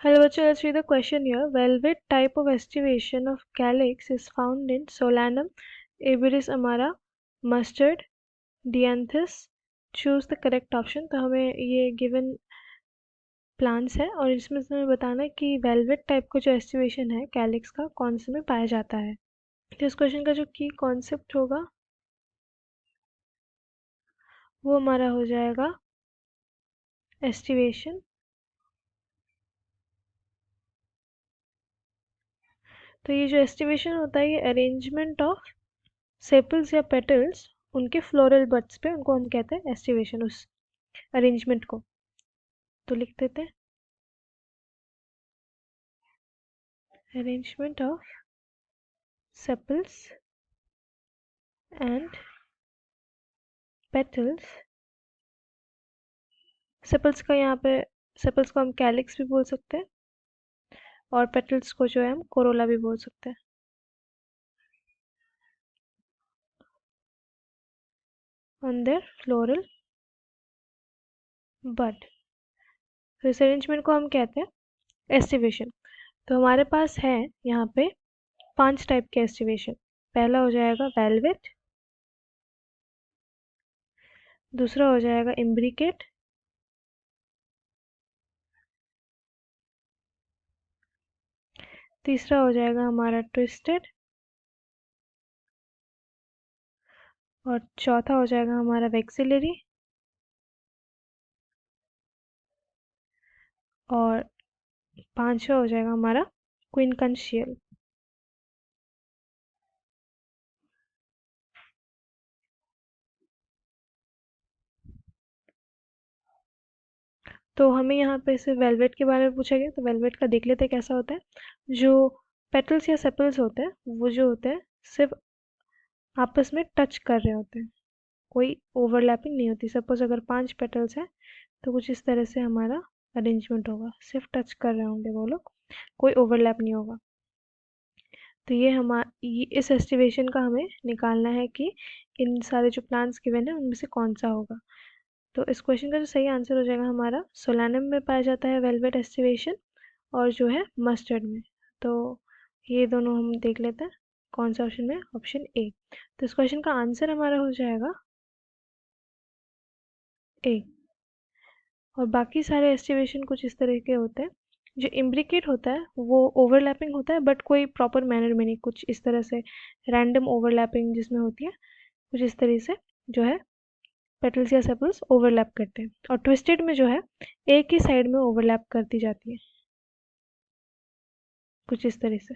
Hello, bachcho, let's read the question here. Velvet type of estivation of calyx is found in Solanum, Abies amara, mustard, dianthus. Choose the correct option. तो हमें ये given plants है और इसमें से हमें बताना है कि velvet type का जो estivation है calyx का कौन से में पाया जाता है. तो इस क्वेश्चन का जो की कॉन्सेप्ट होगा वो हमारा हो जाएगा estivation. तो ये जो estivation होता है ये arrangement of सेपल्स या पेटल्स उनके फ्लोरल बड्स पे, उनको हम कहते हैं एस्टिवेशन, उस अरेंजमेंट को. तो लिख देते हैं arrangement of sepals and petals. Sepals का यहाँ पे, सेपल्स को हम कैलिक्स भी बोल सकते हैं और पेटल्स को जो है हम कोरोला भी बोल सकते हैं. ऑन देयर फ्लोरल बड. तो इस अरेंजमेंट को हम कहते हैं एस्टिवेशन. तो हमारे पास है यहाँ पे 5 टाइप के एस्टिवेशन. पहला हो जाएगा वेलवेट, दूसरा हो जाएगा इम्ब्रिकेट, तीसरा हो जाएगा हमारा ट्विस्टेड और चौथा हो जाएगा हमारा वेक्सिलरी और पांचवा हो जाएगा हमारा क्विनकंशियल. तो हमें यहाँ पे से वेलवेट के बारे में पूछा गया, तो वेलवेट का देख लेते हैं कैसा होता है. जो पेटल्स या सेपल्स होते हैं वो जो होते हैं सिर्फ आपस में टच कर रहे होते हैं, कोई ओवरलैपिंग नहीं होती. सपोज अगर 5 पेटल्स हैं तो कुछ इस तरह से हमारा अरेंजमेंट होगा, सिर्फ टच कर रहे होंगे वो लोग, कोई ओवरलैप नहीं होगा. तो ये इस एस्टिवेशन का हमें निकालना है कि इन सारे जो प्लांट्स गिवन है उनमें से कौन सा होगा. तो इस क्वेश्चन का जो सही आंसर हो जाएगा हमारा सोलानम में पाया जाता है वेलवेट एस्टिवेशन और जो है मस्टर्ड में. तो ये दोनों हम देख लेते हैं कौन सा ऑप्शन में, ऑप्शन ए. तो इस क्वेश्चन का आंसर हमारा हो जाएगा ए. और बाकी सारे एस्टिवेशन कुछ इस तरह के होते हैं. जो इम्ब्रिकेट होता है वो ओवरलैपिंग होता है बट कोई प्रॉपर मैनर में नहीं, कुछ इस तरह से रैंडम ओवरलैपिंग जिसमें होती है, कुछ इस तरह से जो है पेटल्स या सेपल्स ओवरलैप करते हैं. और ट्विस्टेड में जो है एक ही साइड में ओवरलैप करती जाती है, कुछ इस तरह से.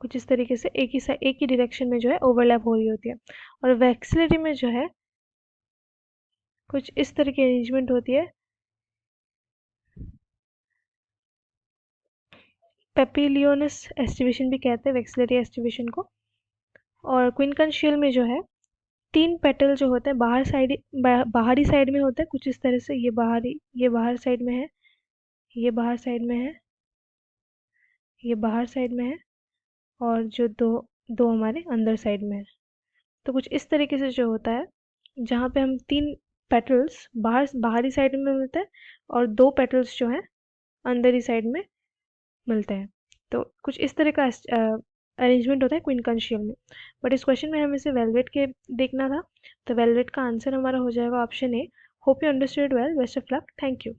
कुछ इस तरीके से एक ही डायरेक्शन में जो है ओवरलैप हो रही होती है. और वैक्सिलरी में जो है कुछ इस तरह की अरेंजमेंट होती है. पेपिलियोनस एस्टिवेशन भी कहते हैं वैक्सिलरी एस्टिवेशन को. और क्विनकंशियल में जो है 3 पेटल जो होते हैं बाहरी साइड में होते हैं, कुछ इस तरह से. ये बाहर साइड में है, ये बाहर साइड में है, ये बाहर साइड में है और जो दो दो हमारे अंदर साइड में है. तो कुछ इस तरीके से जो होता है जहाँ पे हम 3 पेटल्स बाहरी साइड में मिलते हैं और 2 पेटल्स जो हैं अंदर ही साइड में मिलते हैं. तो कुछ इस तरह का अरेंजमेंट होता है क्विनकंशियल में. बट इस क्वेश्चन में हमें से वेलवेट के देखना था, तो वेलवेट का आंसर हमारा हो जाएगा option A. Hope you understood well. Best of luck. Thank you.